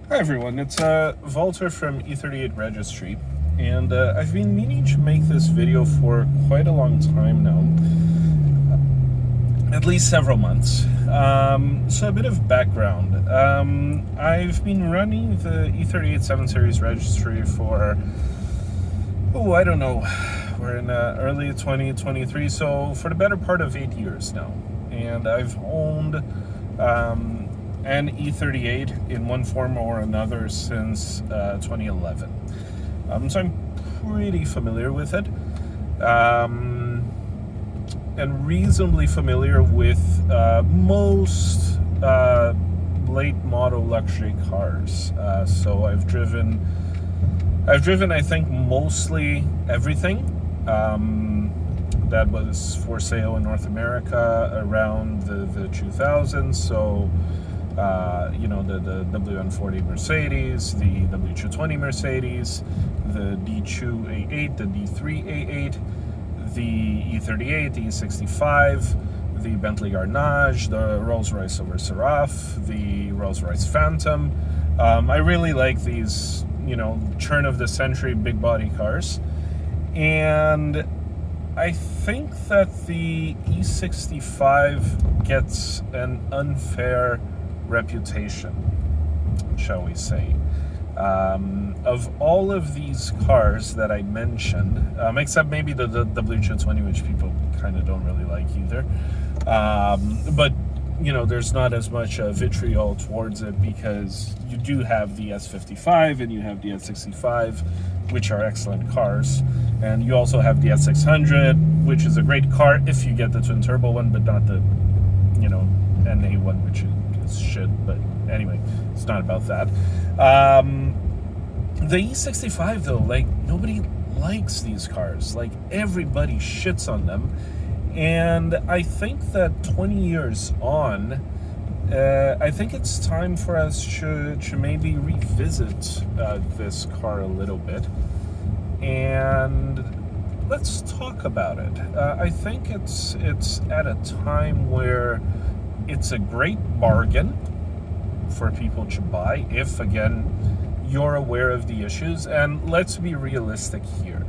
Hi everyone, it's Walter from E38 Registry, and I've been meaning to make this video for quite a long time now, at least several months. So a bit of background. I've been running the E38 7 Series Registry for, I don't know, we're in early 2023, so for the better part of 8 years now. And I've owned an E38 in one form or another since 2011. So I'm pretty familiar with it, and reasonably familiar with most late model luxury cars. So I've driven, I think, mostly everything that was for sale in North America around the 2000s. So the WN40 Mercedes, the W220 Mercedes, the D2A8, the D3A8, the E38, the E65, the Bentley Garnage, the Rolls-Royce Silver Seraph, the Rolls-Royce Phantom. I really like these, turn of the century big body cars. And I think that the E65 gets an unfair reputation, shall we say. Of all of these cars that I mentioned, except maybe the W220, which people kind of don't really like either, but there's not as much vitriol towards it because you do have the S55 and you have the S65, which are excellent cars, and you also have the S600, which is a great car if you get the twin turbo one, but not the NA one, which is shit. But anyway, it's not about that. The E65 though, nobody likes these cars. Everybody shits on them. And I think that 20 years on, I think it's time for us to maybe revisit this car a little bit. And let's talk about it. I think it's at a time where it's a great bargain for people to buy if, again, you're aware of the issues. And let's be realistic here.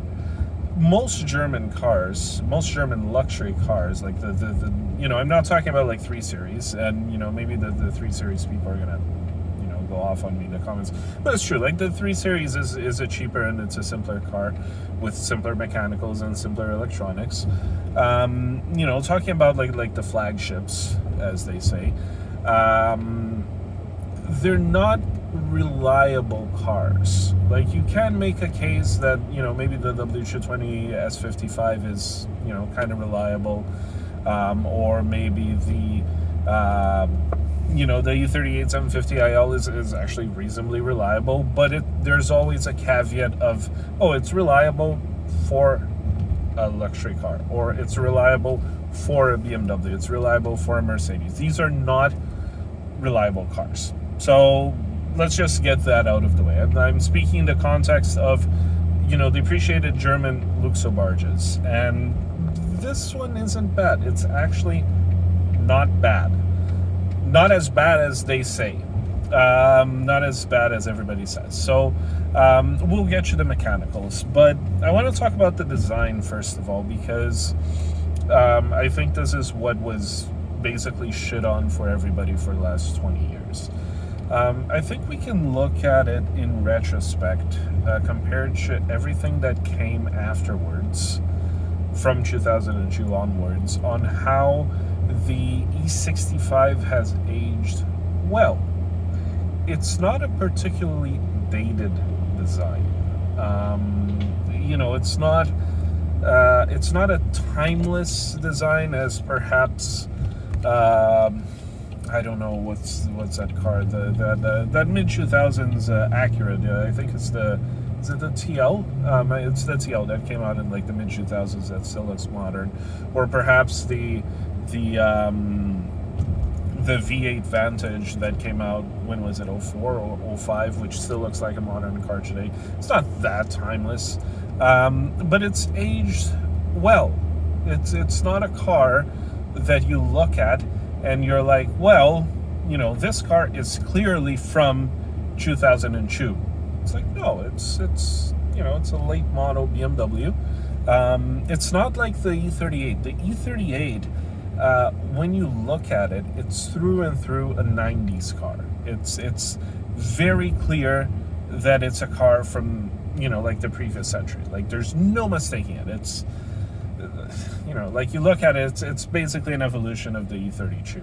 Most German cars, most German luxury cars, like I'm not talking about 3 Series, and maybe the 3 Series people are gonna go off on me in the comments, but it's true. The 3 Series is a cheaper and it's a simpler car with simpler mechanicals and simpler electronics. Talking about like the flagships, as they say, they're not reliable cars. You can make a case that maybe the W220 S55 is kind of reliable, or maybe the the E38 750 IL is actually reasonably reliable, but there's always a caveat of, it's reliable for a luxury car, or it's reliable for a BMW, it's reliable for a Mercedes. These are not reliable cars. So let's just get that out of the way. I'm speaking in the context of, the appreciated German Luxo barges, and this one isn't bad. It's actually not bad. Not as bad as they say. Not as bad as everybody says. So we'll get you the mechanicals, but I want to talk about the design first of all, because I think this is what was basically shit on for everybody for the last 20 years. I think we can look at it in retrospect, compared to everything that came afterwards, from 2002 onwards, on how the E65 has aged well. It's not a particularly dated design. It's not a timeless design as perhaps I don't know what's that car, that mid 2000s Acura. I think it's the TL? It's the TL that came out in the mid 2000s that still looks modern, or perhaps the V8 Vantage that came out, when was it, 04 or 05, which still looks like a modern car today. It's not that timeless, but it's aged well. It's not a car that you look at and you're like, well, this car is clearly from 2002. It's like, no, it's it's a late model BMW. It's not like the E38. The E38, when you look at it, it's through and through a 90s car. It's very clear that it's a car from, like the previous century. Like, there's no mistaking it. It's, like you look at it, it's basically an evolution of the E32.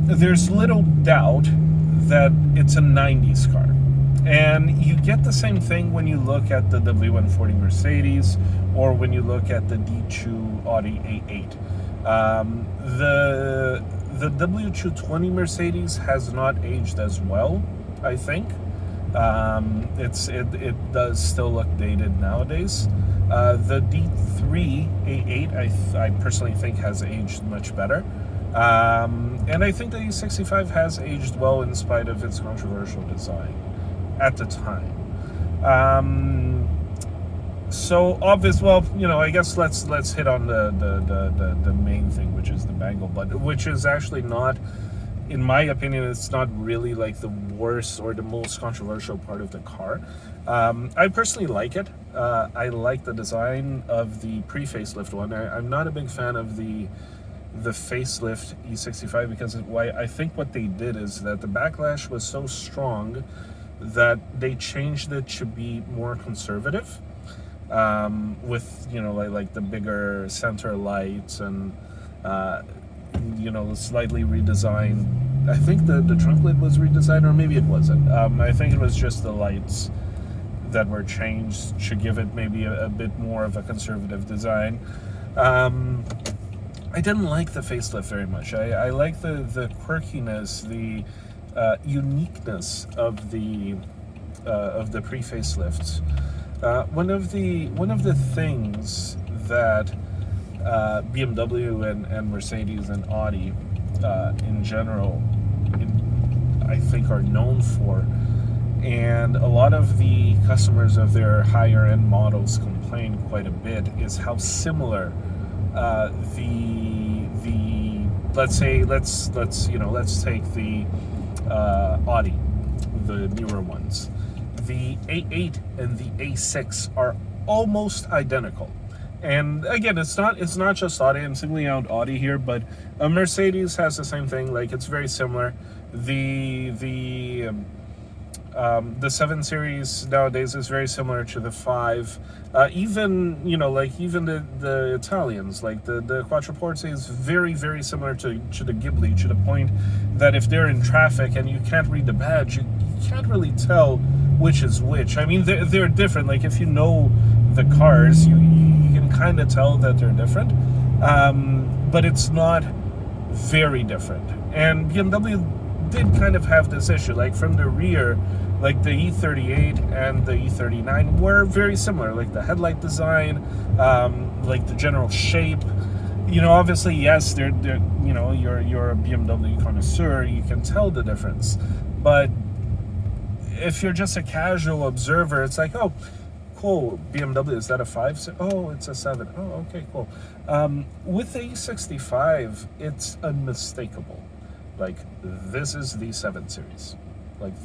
There's little doubt that it's a 90s car. And you get the same thing when you look at the W140 Mercedes or when you look at the D2 Audi A8. The W220 Mercedes has not aged as well, I think. It does still look dated nowadays. The D3 A8 I personally think has aged much better. And I think the E65 has aged well in spite of its controversial design at the time. So obvious. Well, I guess let's hit on the main thing, which is the bangle butt, which is actually not, in my opinion, it's not really like the worst or the most controversial part of the car. I personally like it. I like the design of the pre-facelift one. I'm not a big fan of the facelift E65 because I think what they did is that the backlash was so strong that they changed it to be more conservative, with like the bigger center lights and slightly redesigned. I think the trunk lid was redesigned, or maybe it wasn't. I think it was just the lights that were changed to give it maybe a bit more of a conservative design. I didn't like the facelift very much. I like the quirkiness, the uniqueness of the pre-facelifts. One of the things that BMW and Mercedes and Audi in general, I think, are known for, and a lot of the customers of their higher end models complain quite a bit, is how similar let's take the Audi, the newer ones. The A8 and the A6 are almost identical. And again, it's not just Audi. I'm singling out Audi here, but Mercedes has the same thing. Like, it's very similar. The 7 Series nowadays is very similar to the 5. Even the Italians, like the Quattroporte, is very, very similar to the Ghibli, to the point that if they're in traffic and you can't read the badge, you can't really tell which is which. I mean, they're different. Like, if you know the cars, you can kind of tell that they're different, but it's not very different. And BMW did kind of have this issue, like from the rear. Like the E38 and the E39 were very similar, like the headlight design, like the general shape. Obviously, yes, they're you're a BMW connoisseur, you can tell the difference. But if you're just a casual observer, it's like, oh, cool, BMW, is that a 5? Oh, it's a 7. Oh, okay, cool. With the E65, it's unmistakable. Like, this is the 7 Series. Like,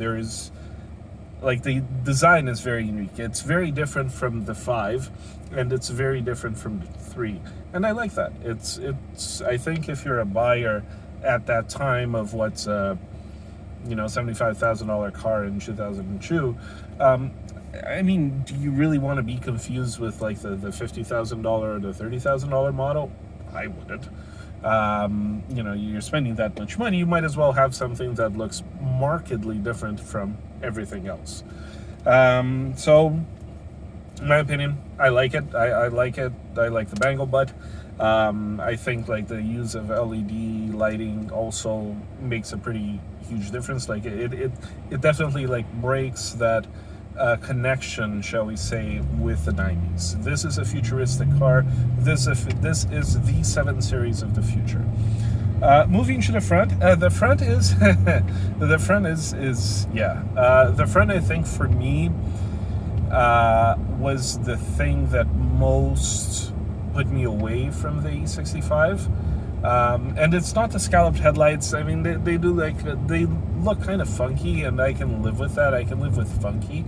the design is very unique. It's very different from the 5, and it's very different from the 3. And I like that. It's. I think if you're a buyer at that time of what's a, $75,000 car in 2002, I mean, do you really want to be confused with like the $50,000 or the $30,000 model? I wouldn't. You're spending that much money, you might as well have something that looks markedly different from everything else. So, in my opinion, I like it. I like it. I like the bangle butt. I think like the use of LED lighting also makes a pretty huge difference. Like it definitely like breaks that connection, shall we say, with the 90s. This is a futuristic car. This is the 7 Series of the future. Moving to the front. The front is the front, I think, for me was the thing that most put me away from the E65. And it's not the scalloped headlights. I mean, they do they look kind of funky, and I can live with that. I can live with funky.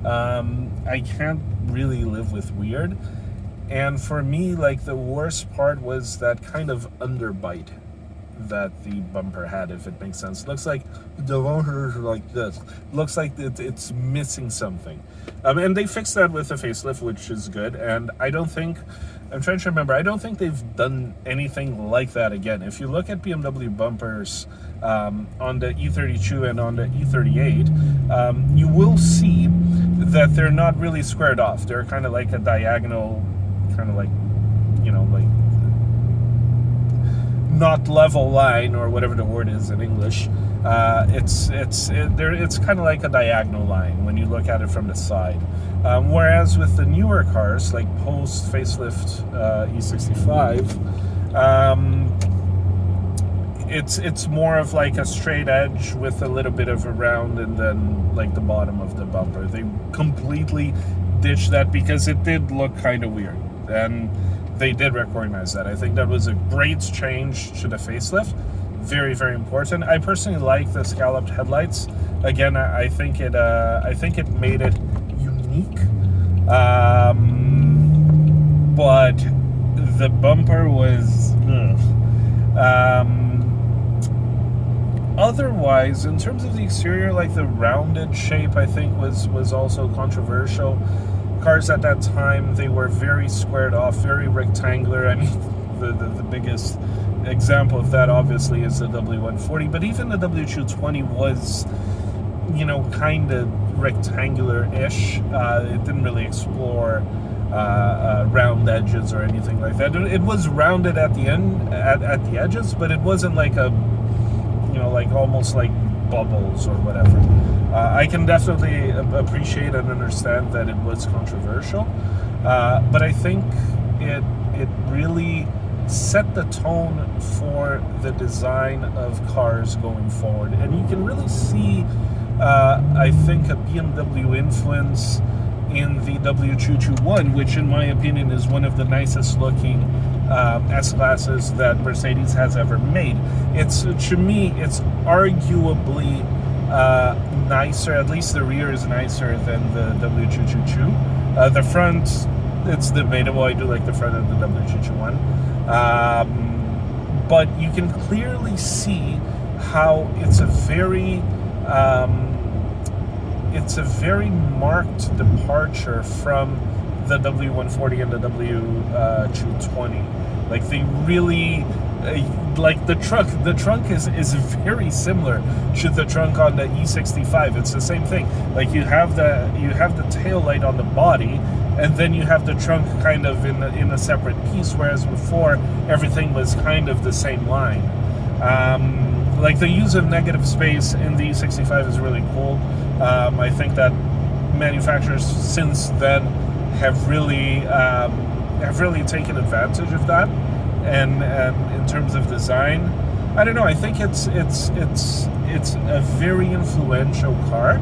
I can't really live with weird. And for me, like, the worst part was that kind of underbite that the bumper had, if it makes sense. Looks like the bumper like this. Looks like it's missing something. And they fixed that with the facelift, which is good. And I don't think, I'm trying to remember, I don't think they've done anything like that again. If you look at BMW bumpers on the E32 and on the E38, you will see that they're not really squared off. They're kind of like a diagonal, kind of like, you know, like not level line, or whatever the word is in English. It's kind of like a diagonal line when you look at it from the side. Whereas with the newer cars, like post facelift E65, it's more of like a straight edge with a little bit of a round, and then like the bottom of the bumper. They completely ditched that because it did look kind of weird, and they did recognize that. I think that was a great change to the facelift. Very, very important. I personally like the scalloped headlights. Again, I think it made it unique. But the bumper was otherwise, in terms of the exterior, like the rounded shape, I think was also controversial. Cars at that time, they were very squared off, very rectangular. I mean, the biggest example of that obviously is the W140, but even the W220 was, you know, kind of rectangular-ish. It didn't really explore round edges or anything like that. It was rounded at the end, at the edges, but it wasn't like a, you know, like almost like bubbles or whatever. I can definitely appreciate and understand that it was controversial, but I think it really set the tone for the design of cars going forward. And you can really see, I think, a BMW influence in the W221, which in my opinion is one of the nicest looking S-Classes that Mercedes has ever made. It's, to me, it's arguably nicer. At least the rear is nicer than the W222. The front, it's debatable. I do like the front of the W221. But you can clearly see how it's a very marked departure from the W140 and the W220. Like, they really, like the trunk is very similar to the trunk on the E65. It's the same thing. Like, you have the tail light on the body, and then you have the trunk kind of in a separate piece, whereas before everything was kind of the same line. Like, the use of negative space in the E65 is really cool. I think that manufacturers since then have really taken advantage of that, and in terms of design, I don't know. I think it's a very influential car,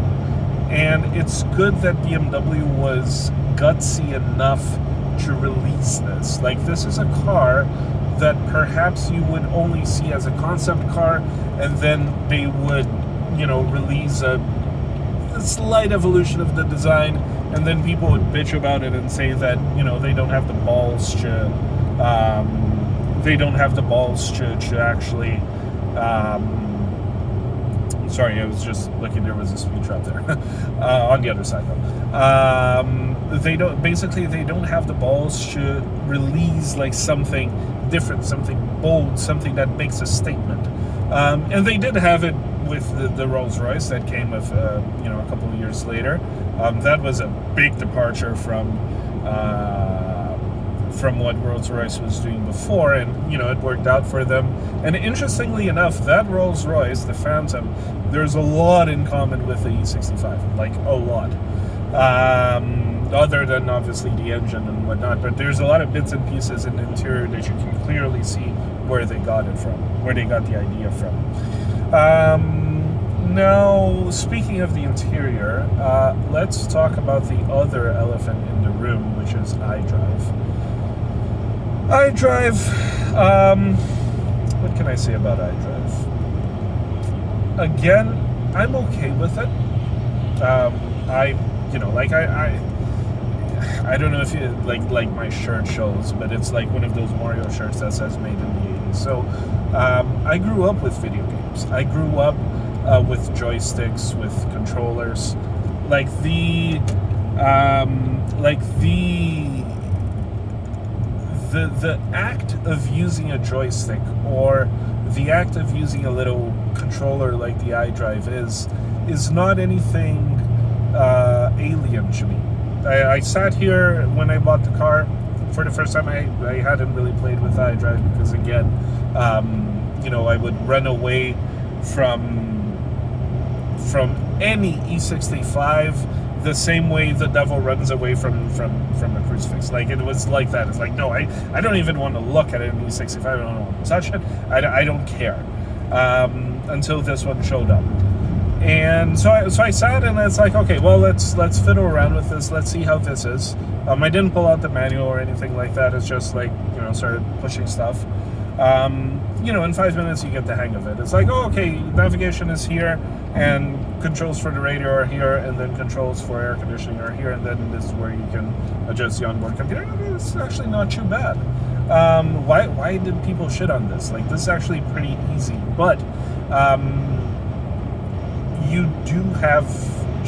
and it's good that BMW was gutsy enough to release this. Like, this is a car that perhaps you would only see as a concept car, and then they would, you know, release a slight evolution of the design, and then people would bitch about it and say that, you know, they don't have the balls to actually sorry, I was just looking, there was a speed trap there. On the other side though. They don't have the balls to release like something different, something bold, something that makes a statement. And they did have it with the Rolls-Royce that came with, you know, a couple of years later. That was a big departure from what Rolls-Royce was doing before, and, you know, it worked out for them. And interestingly enough, that Rolls-Royce, the Phantom, there's a lot in common with the E65, like a lot. Other than obviously the engine and whatnot, but there's a lot of bits and pieces in the interior that you can clearly see where they got it from, where they got the idea from. Now, speaking of the interior, let's talk about the other elephant in the room, which is iDrive. iDrive, I say about iDrive? Again, I'm okay with it. I don't know if you like my shirt shows, but it's like one of those Mario shirts that says made in the 80s. So I grew up with video games. I grew up with joysticks, with controllers, the act of using a joystick, or the act of using a little controller like the iDrive is not anything alien to me. I sat here when I bought the car for the first time. I hadn't really played with iDrive because, again, I would run away from any E65 the same way the devil runs away from a crucifix. Like, it was like that. It's like, no, I don't even want to look at it in E65. I don't want to touch it. I don't care until this one showed up. And so I sat, and it's like, okay, well, let's fiddle around with this. Let's see how this is. I didn't pull out the manual or anything like that. It's just like, started pushing stuff. In 5 minutes you get the hang of it. It's like, oh, okay, navigation is here, and controls for the radio are here, and then controls for air conditioning are here, and then this is where you can adjust the onboard computer. It's actually not too bad. Why did people shit on this? Like, this is actually pretty easy, but you do have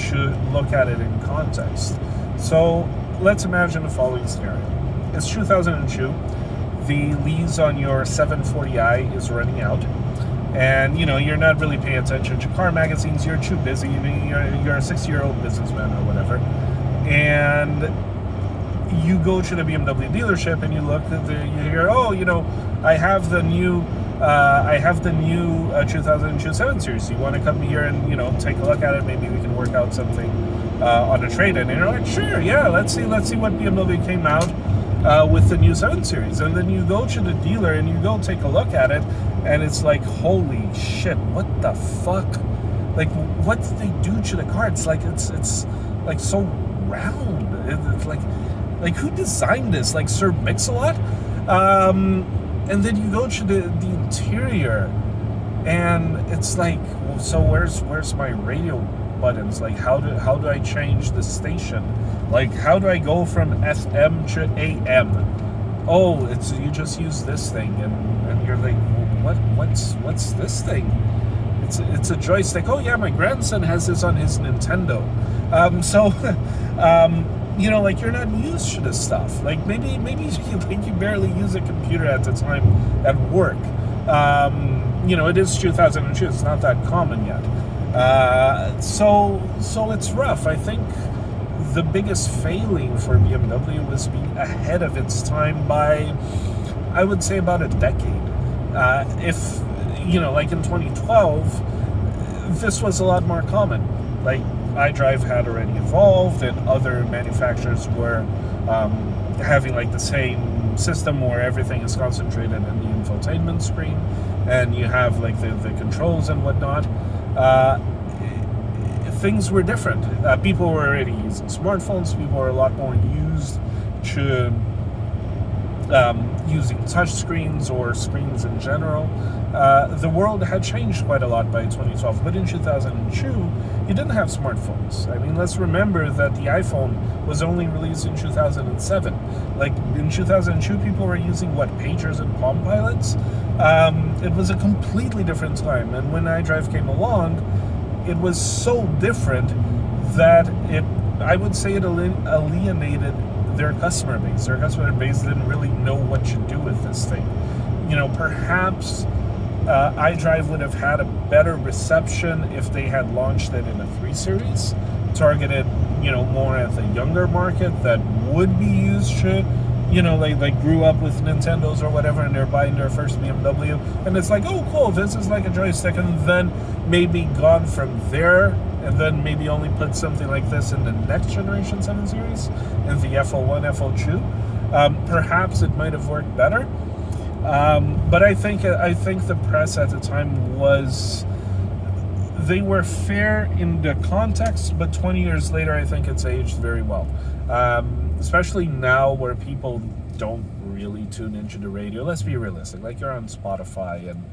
to look at it in context. So let's imagine the following scenario. It's 2002. The lease on your 740i is running out, and you're not really paying attention to car magazines. You're too busy. You're a 60-year-old businessman or whatever, and you go to the BMW dealership and you look at you hear, oh, I have the new 2002 7 Series. You want to come here and take a look at it? Maybe we can work out something on a trade-in. And you're like, sure, yeah, let's see what BMW came out with the new 7 Series. And then you go to the dealer and you go take a look at it, and it's like, holy shit, what the fuck? Like, what did they do to the car? It's like it's like so round. It's like who designed this? Like Sir Mix-a-Lot? And then you go to the interior, and it's like, well, so where's my radio buttons? Like, how do I change the station? Like, how do I go from FM to AM? Oh, you just use this thing, and you're like, well, what's this thing? It's a joystick. Oh yeah, my grandson has this on his Nintendo. Like, you're not used to this stuff. Like, maybe you barely use a computer at the time at work. It is 2002. It's not that common yet. So it's rough. I think the biggest failing for BMW was being ahead of its time by, I would say, about a decade. Like in 2012, this was a lot more common. Like, iDrive had already evolved, and other manufacturers were having like the same system where everything is concentrated in the infotainment screen, and you have like the controls and whatnot. Things were different. People were already using smartphones. People were a lot more used to using touch screens or screens in general. The world had changed quite a lot by 2012, but in 2002, you didn't have smartphones. I mean, let's remember that the iPhone was only released in 2007. Like, in 2002, people were using, pagers and Palm Pilots? It was a completely different time, and when iDrive came along, it was so different that I would say it alienated their customer base. Their customer base didn't really know what to do with this thing. Perhaps iDrive would have had a better reception if they had launched it in a 3 Series, targeted, more at the younger market that would be used to, they grew up with Nintendos or whatever, and they're buying their first BMW, and it's like, oh, cool, this is like a joystick, and then maybe gone from there, and then maybe only put something like this in the next generation 7 Series, in the FL1, FL2. Perhaps it might have worked better. But I think the press at the time they were fair in the context, but 20 years later, I think it's aged very well. Especially now, where people don't really tune into the radio. Let's be realistic. Like, you're on Spotify, and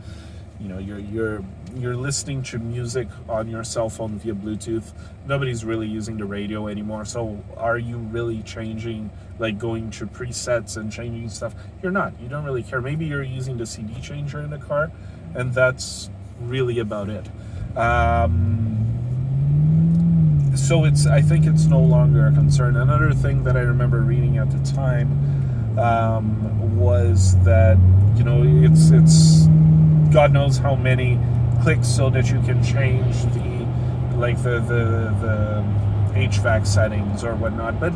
you know, you're listening to music on your cell phone via Bluetooth. Nobody's really using the radio anymore. So are you really changing, like going to presets and changing stuff? You're not. You don't really care. Maybe you're using the CD changer in the car, and that's really about it. So I think it's no longer a concern. Another thing that I remember reading at the time was that, you know, it's God knows how many clicks so that you can change the HVAC settings or whatnot, but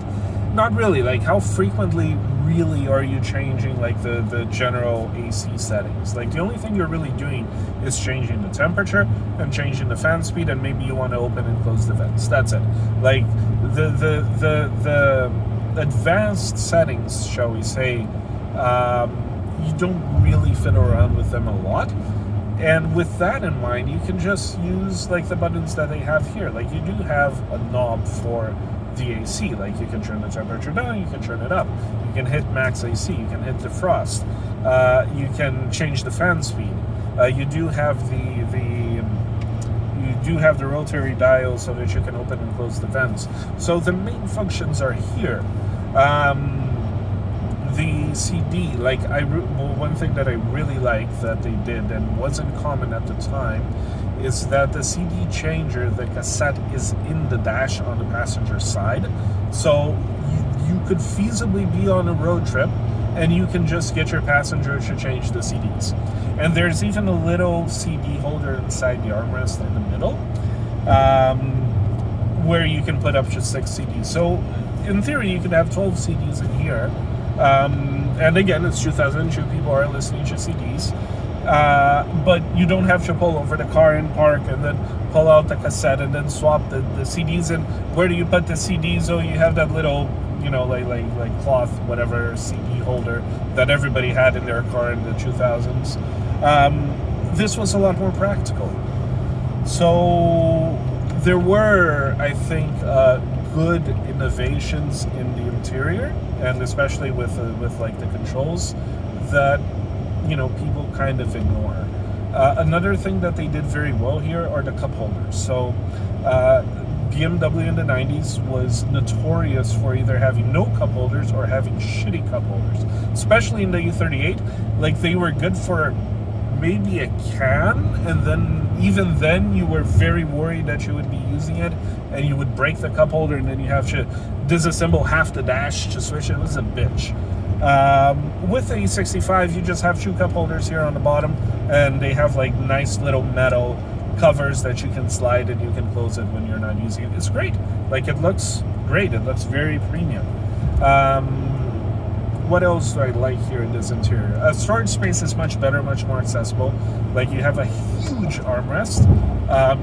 not really. Like, how frequently really are you changing like the general AC settings? Like, the only thing you're really doing is changing the temperature and changing the fan speed, and maybe you want to open and close the vents. That's it. Like, the advanced settings, shall we say, you don't really fit around with them a lot. And with that in mind, you can just use like the buttons that they have here. Like, you do have a knob for the AC. Like, you can turn the temperature down, you can turn it up, you can hit max AC, you can hit defrost, you can change the fan speed. You do have the rotary dial so that you can open and close the vents. So the main functions are here. The CD, like, one thing that I really like that they did and wasn't common at the time is that the CD changer, the cassette, is in the dash on the passenger side. So you could feasibly be on a road trip and you can just get your passenger to change the CDs. And there's even a little CD holder inside the armrest in the middle, where you can put up to 6 CDs. So in theory, you could have 12 CDs in here. And again, it's 2002, people are listening to CDs, but you don't have to pull over the car and park and then pull out the cassette and then swap the CDs. And where do you put the CDs? Oh, you have that little, you know, like cloth, whatever, CD holder that everybody had in their car in the 2000s. This was a lot more practical. So there were, I think, good innovations in the interior, and especially with like the controls that, you know, people kind of ignore. Another thing that they did very well here are the cup holders. So BMW in the 90s was notorious for either having no cup holders or having shitty cup holders, especially in the E38. Like, they were good for maybe a can, and then even then you were very worried that you would be using it and you would break the cup holder, and then you have to disassemble half the dash to switch it. It was a bitch. With the E65, you just have 2 cup holders here on the bottom, and they have like nice little metal covers that you can slide and you can close it when you're not using it. It's great. Like, it looks great. It looks very premium. What else do I like here in this interior? Storage space is much better, much more accessible. Like, you have a huge armrest.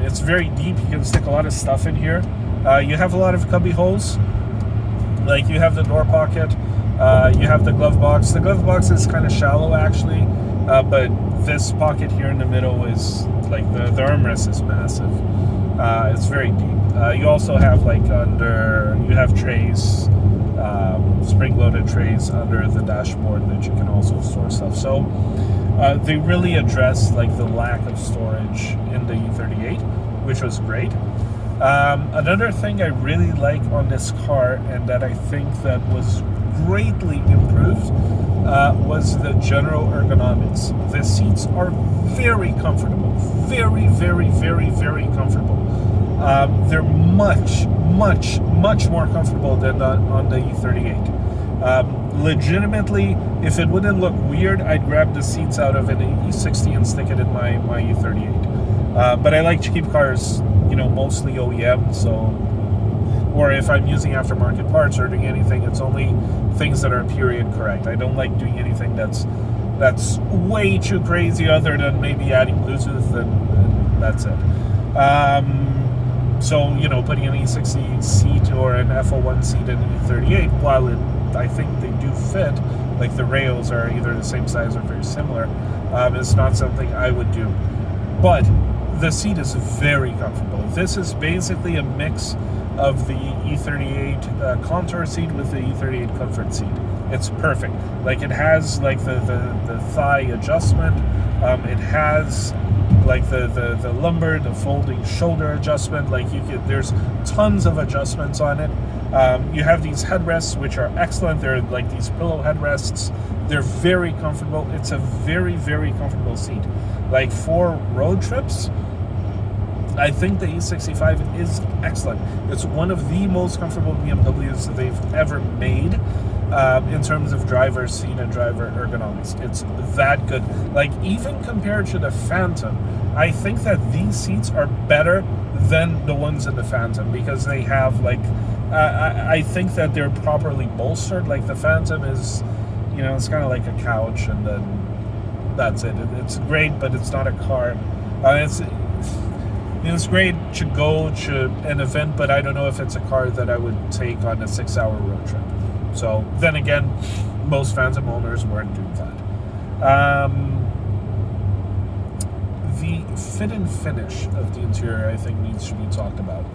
It's very deep. You can stick a lot of stuff in here. You have a lot of cubby holes. Like, you have the door pocket. You have the glove box. The glove box is kind of shallow, actually. But this pocket here in the middle is, like, the armrest is massive. It's very deep. You also have, like, you have trays, spring-loaded trays under the dashboard that you can also store stuff. So they really addressed, like, the lack of storage in the E38, which was great. Another thing I really like on this car, and that I think that was greatly improved, was the general ergonomics. The seats are very comfortable, very, very, very, very comfortable. They're much more comfortable than on the E38. Legitimately, if it wouldn't look weird, I'd grab the seats out of an E60 and stick it in my E38. But I like to keep cars, you know, mostly OEM, so, or if I'm using aftermarket parts or doing anything, it's only things that are period correct. I don't like doing anything that's way too crazy, other than maybe adding Bluetooth, and that's it. So, you know, putting an E60 seat or an F01 seat in an E38, while I think they do fit, like the rails are either the same size or very similar, it's not something I would do. But the seat is very comfortable. This is basically a mix of the E38 Contour seat with the E38 Comfort seat. it's perfect. Like it has like the thigh adjustment. It has like the lumbar, the folding shoulder adjustment. Like there's tons of adjustments on it. You have these headrests which are excellent. They're like these pillow headrests. They're very comfortable. It's a very, very comfortable seat. Like for road trips, I think the E65 is excellent. It's one of the most comfortable BMWs that they've ever made in terms of driver seat and driver ergonomics. It's that good. Like even compared to the Phantom, I think that these seats are better than the ones in the Phantom because they have like, I think that they're properly bolstered. Like the Phantom is, you know, it's kind of like a couch and then that's it. It's great, but it's not a car. It's great to go to an event, but I don't know if it's a car that I would take on a 6-hour road trip. So then again, most Phantom owners weren't doing that. The fit and finish of the interior, I think, needs to be talked about.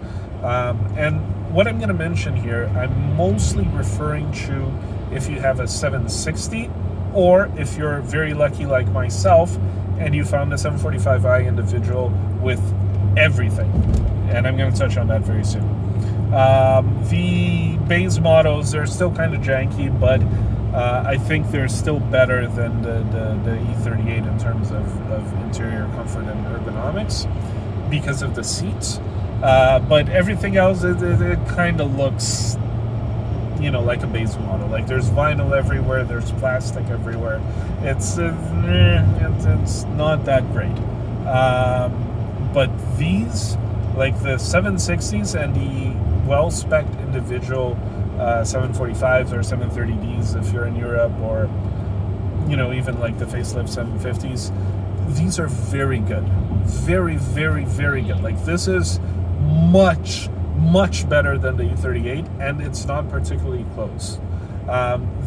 And what I'm going to mention here, I'm mostly referring to if you have a 760, or if you're very lucky like myself and you found a 745i individual with everything. And I'm going to touch on that very soon. The base models, they're still kind of janky, but I think they're still better than the E38 in terms of interior comfort and ergonomics because of the seats. But everything else, it kind of looks, you know, like a base model. Like there's vinyl everywhere, there's plastic everywhere. It's not that great. But these, like the 760s and the well-spec'd individual 745s or 730Ds if you're in Europe, or, you know, even like the facelift 750s, these are very good. Very, very, very good. Like this is much better than the E38, and it's not particularly close.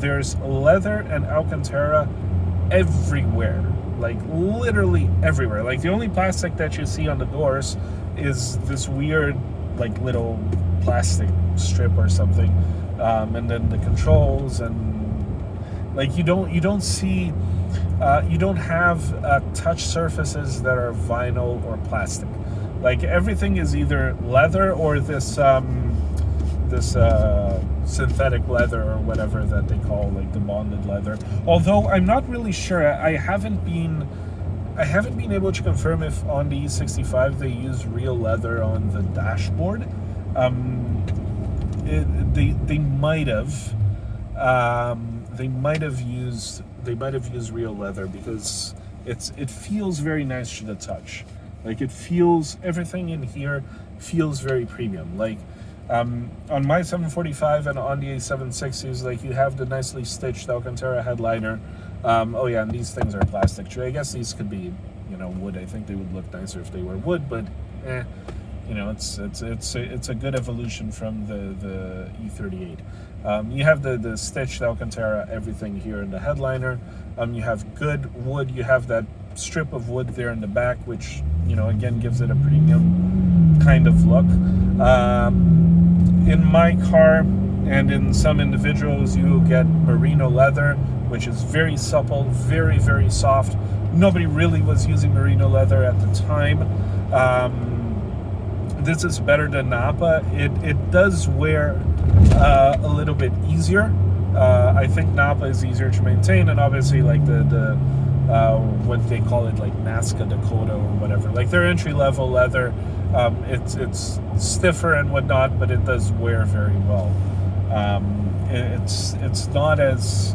There's leather and Alcantara everywhere, like literally everywhere. Like the only plastic that you see on the doors is this weird like little plastic strip or something, and then the controls, and like you don't see you don't have touch surfaces that are vinyl or plastic. Like everything is either leather or this synthetic leather or whatever that they call like the bonded leather. Although I'm not really sure. I haven't been able to confirm if on the E65 they use real leather on the dashboard. They might have used real leather because it feels very nice to the touch. Like it feels, everything in here feels very premium. Like on my 745 and on the A760s, like you have the nicely stitched Alcantara headliner. Oh yeah, and these things are plastic too. I guess these could be, you know, wood. I think they would look nicer if they were wood, but you know, it's a good evolution from the E38. You have the stitched Alcantara everything here in the headliner. You have good wood. You have that strip of wood there in the back, which, you know, again gives it a premium kind of look. In my car and in some individuals, you get merino leather, which is very supple, very, very soft. Nobody really was using merino leather at the time. This is better than Napa. It does wear a little bit easier. I think Napa is easier to maintain, and obviously like the what they call it, like Nazca Dakota or whatever, like their entry-level leather, it's stiffer and whatnot, but it does wear very well. It's not as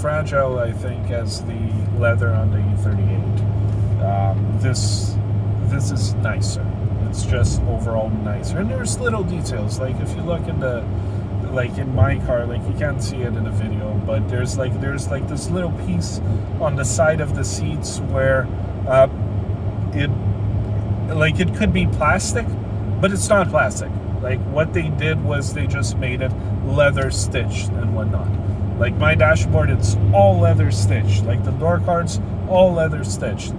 fragile, I think, as the leather on the E38. This is nicer. It's just overall nicer, and there's little details. Like if you look in like in my car, like you can't see it in a video, but there's like this little piece on the side of the seats where it could be plastic, but it's not plastic. Like what they did was they just made it leather stitched and whatnot. Like my dashboard, it's all leather stitched. Like the door cards, all leather stitched.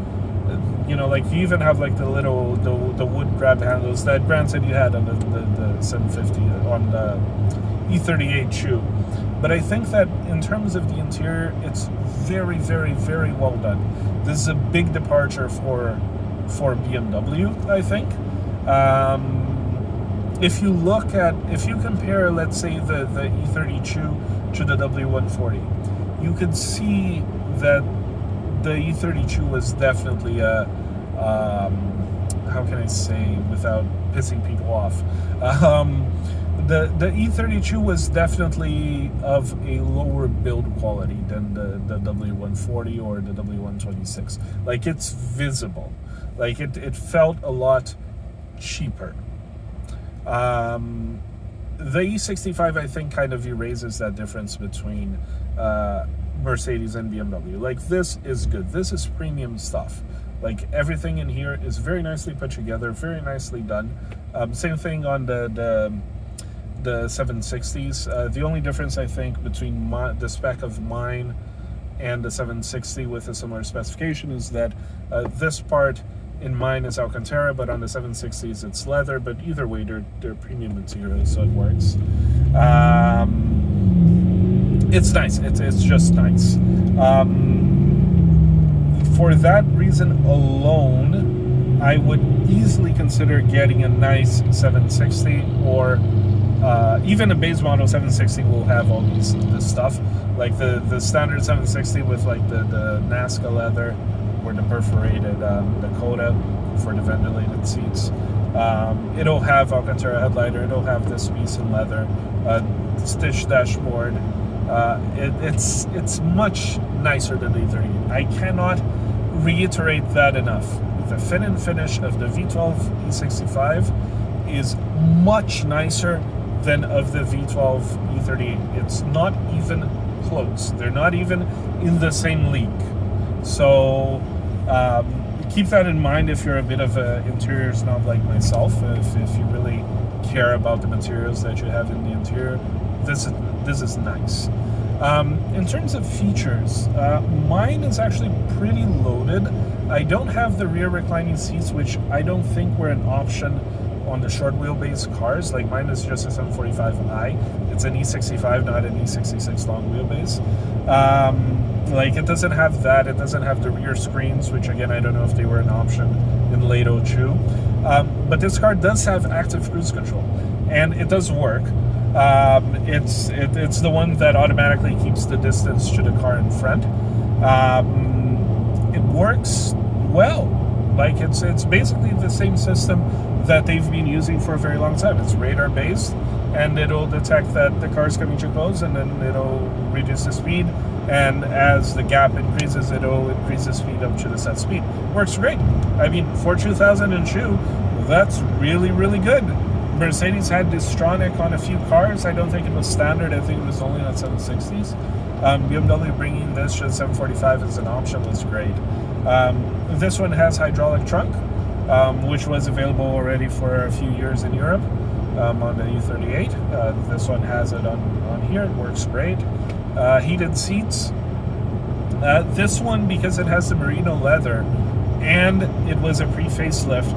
You know, like you even have like the wood grab handles that granted you had on the 750 on the E38 too. But I think that in terms of the interior, it's very, very, very well done. This is a big departure for BMW, I think. If you compare, let's say, the E32 to the W140, you could see that the E32 was definitely a, how can I say without pissing people off? The E32 was definitely of a lower build quality than the W140 or the W126. Like, it's visible. Like, it felt a lot cheaper. The E65, I think, kind of erases that difference between Mercedes and BMW. Like, this is good. This is premium stuff. Like, everything in here is very nicely put together, very nicely done. Same thing on the 760s. The only difference, I think, between the spec of mine and the 760 with a similar specification is that this part in mine is Alcantara, but on the 760s it's leather. But either way, they're premium materials, so it works. It's nice. It's just nice. For that reason alone, I would easily consider getting a nice 760, or even a base model 760 will have all this stuff, like the standard 760 with like the Nazca leather or the perforated Dakota for the ventilated seats. It'll have Alcantara headliner. It'll have this piece in leather, stitched dashboard. It's much nicer than the E38. I cannot reiterate that enough. The fit and finish of the V12 E65 is much nicer than of the V12 E38. It's not even close. They're not even in the same league. So keep that in mind if you're a bit of an interior snob like myself. If you really care about the materials that you have in the interior, this is nice. In terms of features, mine is actually pretty loaded. I don't have the rear reclining seats, which I don't think were an option on the short wheelbase cars. Like, mine is just a 745i. It's an E65, not an E66 long wheelbase. Like, it doesn't have that. It doesn't have the rear screens, which again, I don't know if they were an option in late 02. But this car does have active cruise control, and it does work. It's the one that automatically keeps the distance to the car in front. It works well. Like, it's basically the same system that they've been using for a very long time. It's radar based, and it'll detect that the car's coming too close, and then it'll reduce the speed. And as the gap increases, it'll increase the speed up to the set speed. Works great. I mean, for 2002, that's really, really good. Mercedes had Distronic on a few cars. I don't think it was standard. I think it was only on 760s. BMW bringing this to 745 as an option was great. This one has hydraulic trunk, which was available already for a few years in Europe on the E38. This one has it on here. It works great. Heated seats. This one, because it has the merino leather and it was a pre-facelift,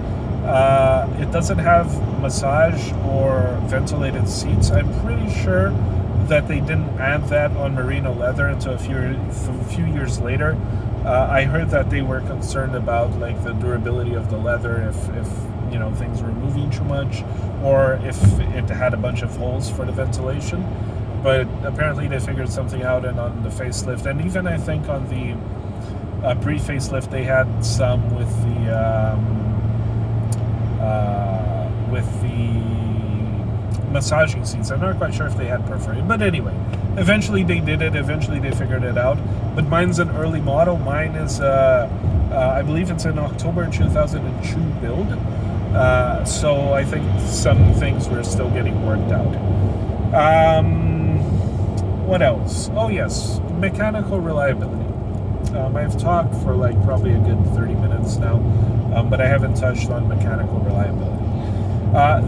it doesn't have massage or ventilated seats. I'm pretty sure that they didn't add that on merino leather until a few years later. I heard that they were concerned about like the durability of the leather, if you know, things were moving too much, or if it had a bunch of holes for the ventilation. But apparently they figured something out, and on the facelift, and even I think on the pre-facelift, they had some with the massaging seats. I'm not quite sure if they had perforated, but anyway, eventually they did it. Eventually they figured it out. But mine's an early model. Mine is, I believe it's an October 2002 build. So I think some things were still getting worked out. What else? Oh yes, mechanical reliability. I've talked for like probably a good 30 minutes now, but I haven't touched on mechanical reliability.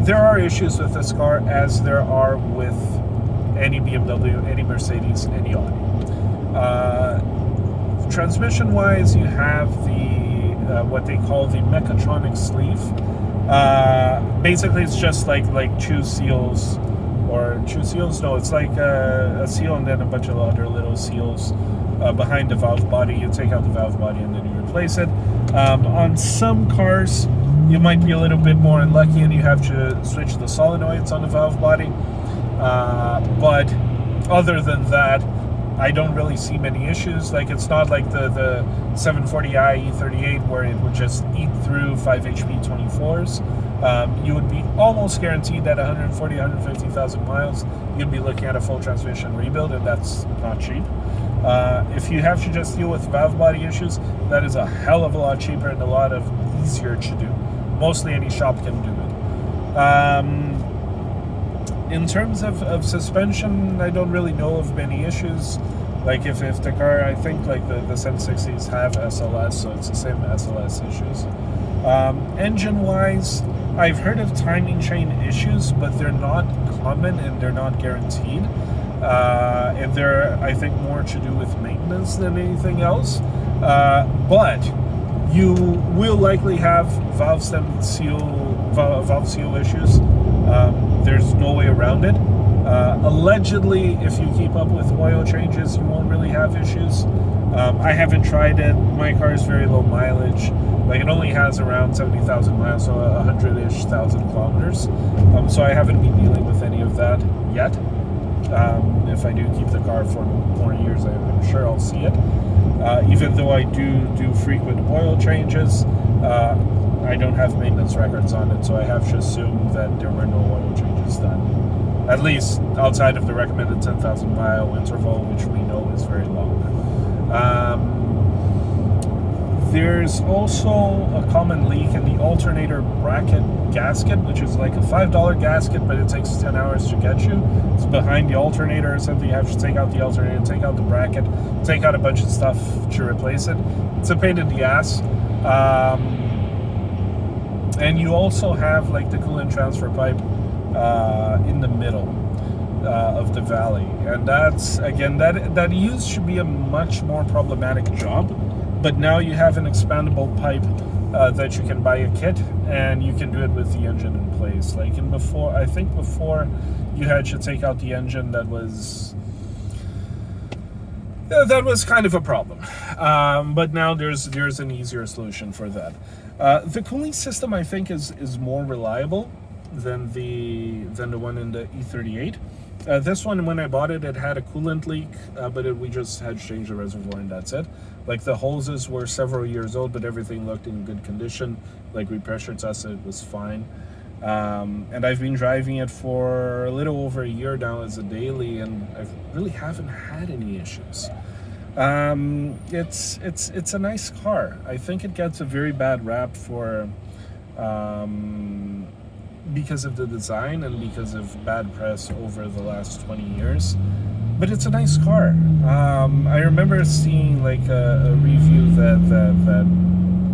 There are issues with this car, as there are with any BMW, any Mercedes, any Audi. Transmission-wise, you have the what they call the mechatronic sleeve. Basically, it's just like two seals or 2 seals. No, it's like a seal and then a bunch of other little seals behind the valve body. You take out the valve body and then you replace it. On some cars, you might be a little bit more unlucky and you have to switch the solenoids on the valve body. But other than that, I don't really see many issues. Like, it's not like the 740i E38 where it would just eat through 5 HP 24s. You would be almost guaranteed that 140, 150,000 miles, you'd be looking at a full transmission rebuild, and that's not cheap. If you have to just deal with valve body issues, that is a hell of a lot cheaper and a lot easier to do. Mostly any shop can do it. In terms of suspension, I don't really know of many issues. Like if the car, I think like the 760s have SLS, so it's the same SLS issues. Engine-wise, I've heard of timing chain issues, but they're not common and they're not guaranteed. And they're, I think, more to do with maintenance than anything else. But you will likely have valve seal issues. There's no way around it. Allegedly, if you keep up with oil changes, you won't really have issues. I haven't tried it. My car is very low mileage. Like, it only has around 70,000 miles, so 100-ish thousand kilometers. So I haven't been dealing with any of that yet. If I do keep the car for more years, I'm sure I'll see it. Even though I do frequent oil changes, I don't have maintenance records on it, so I have to assume that there were no oil changes done. At least outside of the recommended 10,000 mile interval, which we know is very long. There's also a common leak in the alternator bracket gasket, which is like a $5 gasket, but it takes 10 hours to get you. It's behind the alternator or something. You have to take out the alternator, take out the bracket, take out a bunch of stuff to replace it. It's a pain in the ass. And you also have like the coolant transfer pipe in the middle of the valley, and that's, again, that used to be a much more problematic job, but now you have an expandable pipe that you can buy a kit, and you can do it with the engine in place. Like I think before you had to take out the engine, that was kind of a problem. But now there's an easier solution for that. The cooling system, I think, is more reliable than the one in the E38. This one, when I bought it, it had a coolant leak, but we just had to change the reservoir and that's it. Like, the hoses were several years old, but everything looked in good condition. Like, we pressure tested, it was fine. And I've been driving it for a little over a year now as a daily, and I really haven't had any issues. It's a nice car. I think it gets a very bad rap for because of the design and because of bad press over the last 20 years. But it's a nice car. I remember seeing like a review that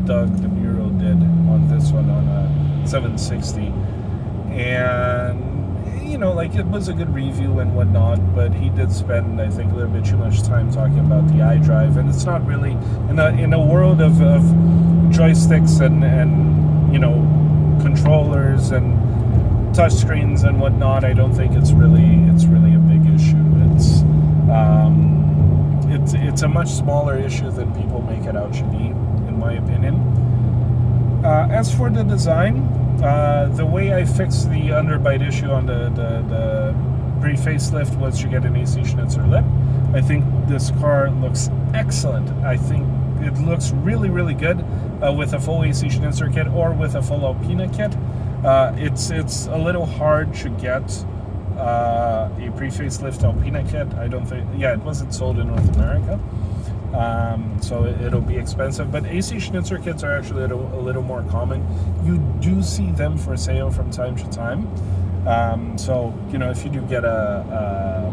Doug DeMuro did on this one on a 760, and you know, like, it was a good review and whatnot, but he did spend, I think, a little bit too much time talking about the iDrive, and it's not really in a world of joysticks and you know, controllers and touchscreens and whatnot. I don't think it's really a big issue. It's a much smaller issue than people make it out to be, in my opinion. As for the design, the way I fixed the underbite issue on the pre-facelift was to get an AC Schnitzer lip. I think this car looks excellent. I think it looks really, really good with a full AC Schnitzer kit or with a full Alpina kit. It's a little hard to get a pre-facelift Alpina kit. I don't think, yeah, it wasn't sold in North America, so it'll be expensive. But AC Schnitzer kits are actually a little more common. You do see them for sale from time to time. So you know, if you do get a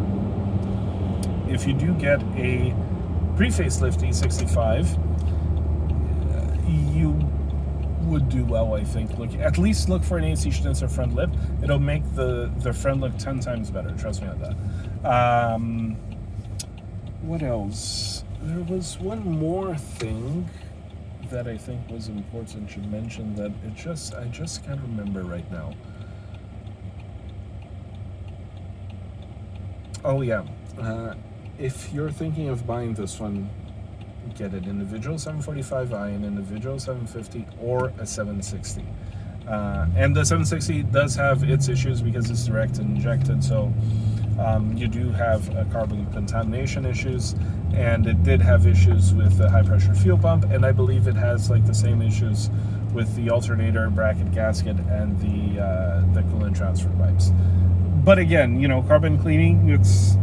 pre-facelift E65, you would do well, I think. At least look for an AC Schnitzer front lip. It'll make the front look 10 times better. Trust me on that. What else? There was one more thing that I think was important to mention that I just can't remember right now. Oh yeah, if you're thinking of buying this one, get an individual 745i, an individual 750, or a 760. And the 760 does have its issues because it's direct injected, so you do have carbon contamination issues, and it did have issues with the high pressure fuel pump, and I believe it has like the same issues with the alternator, bracket, gasket, and the coolant transfer pipes. But again, carbon cleaning, it's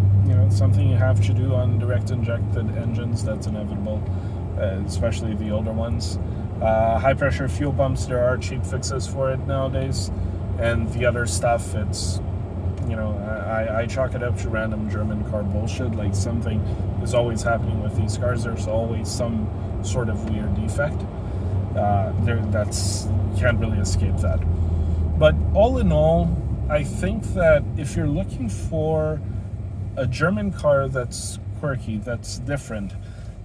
something you have to do on direct injected engines. That's inevitable, especially the older ones. High pressure fuel pumps, there are cheap fixes for it nowadays, and the other stuff, it's I chalk it up to random German car bullshit. Like, something is always happening with these cars. There's always some sort of weird defect. You can't really escape that. But all in all, I think that if you're looking for a German car that's quirky, that's different,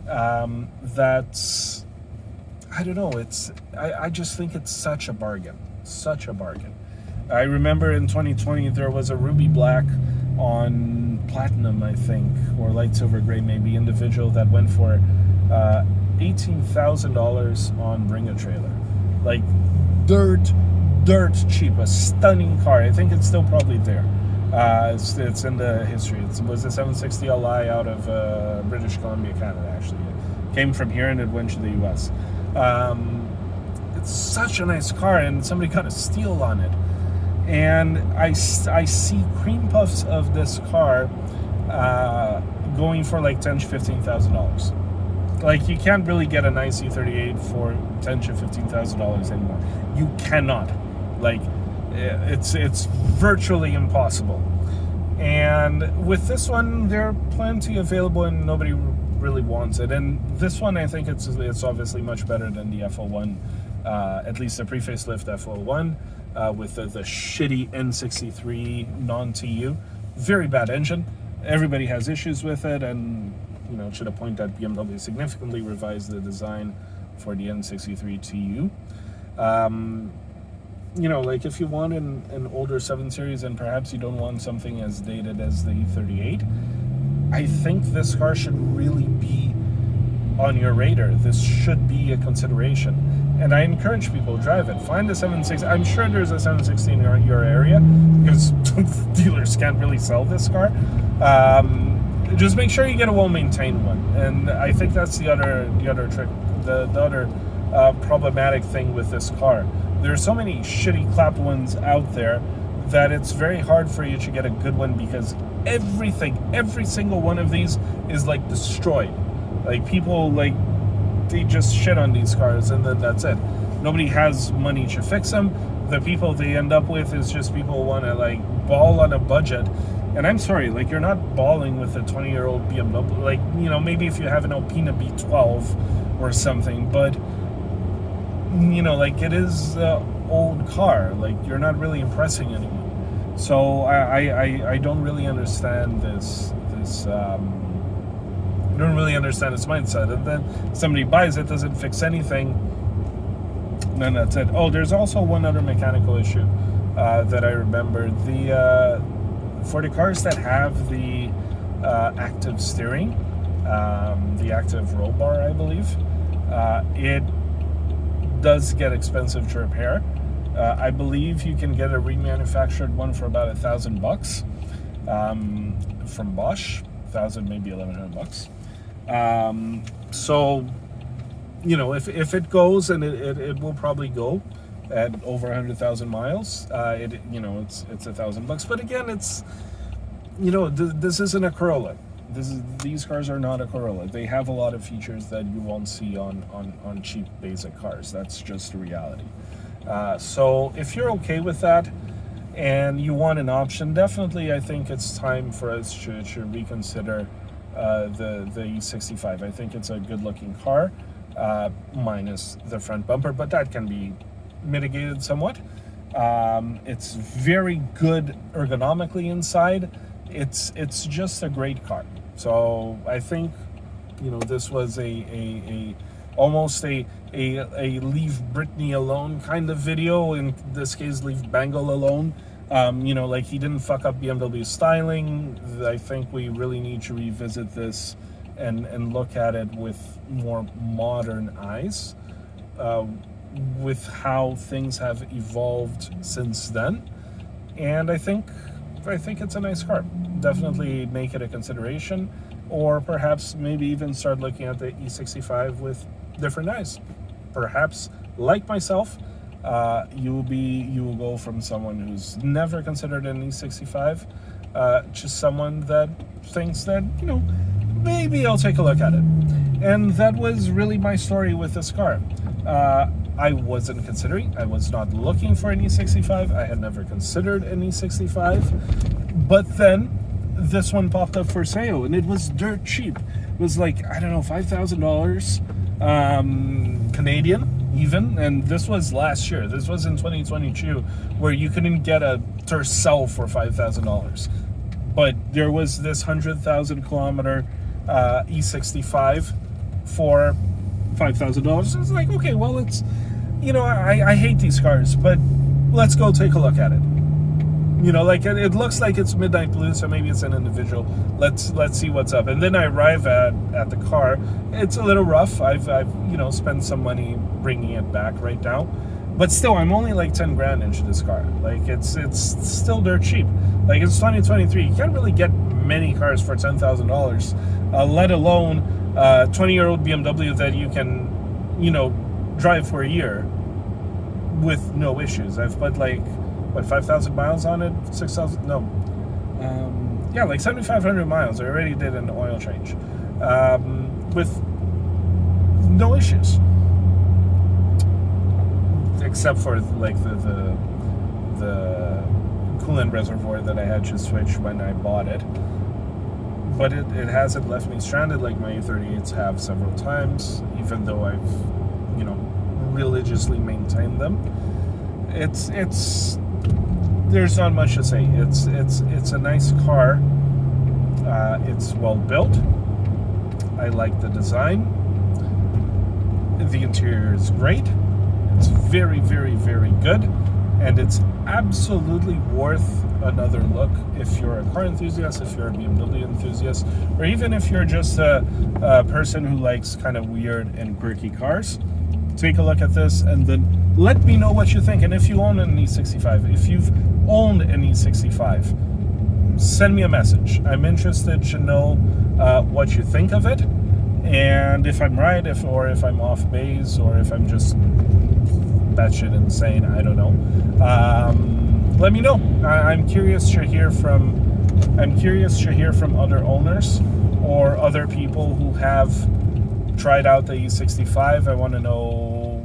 that's, I don't know, I just think it's such a bargain. I remember in 2020 there was a ruby black on platinum, I think, or light silver gray maybe, individual that went for $18,000 on Bring a Trailer. Like, dirt cheap, a stunning car. I think it's still probably there. It's in the history. It was a 760 Li out of British Columbia, Canada, actually. It came from here and it went to the US. It's such a nice car, and somebody got a steal on it. And I see cream puffs of this car going for like $10,000 to $15,000. Like, you can't really get a nice E38 for $10,000 to $15,000 anymore. You cannot. Like, it's virtually impossible. And with this one, there are plenty available, and nobody really wants it. And this one, I think it's obviously much better than the F01, at least the pre-facelift F01. With the shitty N63 non-TU. Very bad engine. Everybody has issues with it, and to the point that BMW significantly revised the design for the N63 TU. Like, if you want an older 7 Series and perhaps you don't want something as dated as the E38, I think this car should really be on your radar. This should be a consideration. And I encourage people to drive it. Find a 760. I'm sure there's a 760 in your area, because dealers can't really sell this car. Just make sure you get a well-maintained one. And I think that's the other trick, the other problematic thing with this car. There are so many shitty clapped ones out there that it's very hard for you to get a good one, because every single one of these is like destroyed. Like, people, like, they just shit on these cars, and then that's it. Nobody has money to fix them. The people they end up with is just people who want to, like, ball on a budget. And I'm sorry, like, you're not balling with a 20-year-old BMW. Like, maybe if you have an Alpina B12 or something, but like, it is an old car. Like, you're not really impressing anyone. So I don't really understand this I don't really understand its mindset. And then somebody buys it, doesn't fix anything, and then that's it. Oh, there's also one other mechanical issue that I remember. For the cars that have the active steering, the active roll bar, I believe, it does get expensive to repair. I believe you can get a remanufactured one for about $1,000 from Bosch. 1,000, maybe $1,100. So, if it goes, and it will probably go at over 100,000 miles, it's $1,000. But again, it's, this isn't a Corolla. These cars are not a Corolla. They have a lot of features that you won't see on cheap basic cars. That's just the reality. So if you're okay with that, and you want an option, definitely I think it's time for us to reconsider the E65. I think it's a good looking car, minus the front bumper, but that can be mitigated somewhat. It's very good ergonomically inside. It's just a great car. So I think, this was almost a leave Britney alone kind of video. In this case, leave Bangle alone. Like he didn't fuck up BMW styling. I think we really need to revisit this and look at it with more modern eyes, with how things have evolved since then. And I think it's a nice car. Definitely make it a consideration, or perhaps maybe even start looking at the E65 with different eyes. Perhaps, like myself, you will go from someone who's never considered an E65 to someone that thinks that, maybe I'll take a look at it. And that was really my story with this car. I wasn't considering, I was not looking for an E65. I had never considered an E65. But then this one popped up for sale, and it was dirt cheap. It was like, I don't know, $5,000 Canadian even. And this was last year. This was in 2022, where you couldn't get a Tercel for $5,000. But there was this 100,000 kilometer E65 for $5,000. It's like, okay, well, it's, I hate these cars, but let's go take a look at it. It looks like it's midnight blue, so maybe it's an individual. Let's see what's up. And then I arrive at the car. It's a little rough. I've spent some money bringing it back right now, but still, I'm only like 10 grand into this car. Like it's still dirt cheap. Like it's 2023. You can't really get many cars for $10,000, let alone 20-year-old BMW that you can, drive for a year with no issues. I've put like 5,000 miles on it, 6,000, no, like 7,500 miles. I already did an oil change with no issues, except for like the coolant reservoir that I had to switch when I bought it. But it hasn't left me stranded like my E38s have several times, even though I've religiously maintained them. There's not much to say. It's a nice car. It's well built. I like the design. The interior is great. It's very, very, very good, and it's absolutely worth another look if you're a car enthusiast, if you're a BMW enthusiast, or even if you're just a person who likes kind of weird and quirky cars. Take a look at this and then let me know what you think. And if you own an E65, if you've owned an E65, send me a message. I'm interested to know what you think of it, and if I'm right, if I'm off base, or if I'm just batshit insane. I don't know. Let me know. I'm curious to hear from other owners or other people who have tried out the E65. I want to know,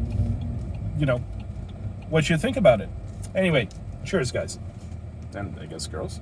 what you think about it. Anyway, cheers, guys, and I guess girls.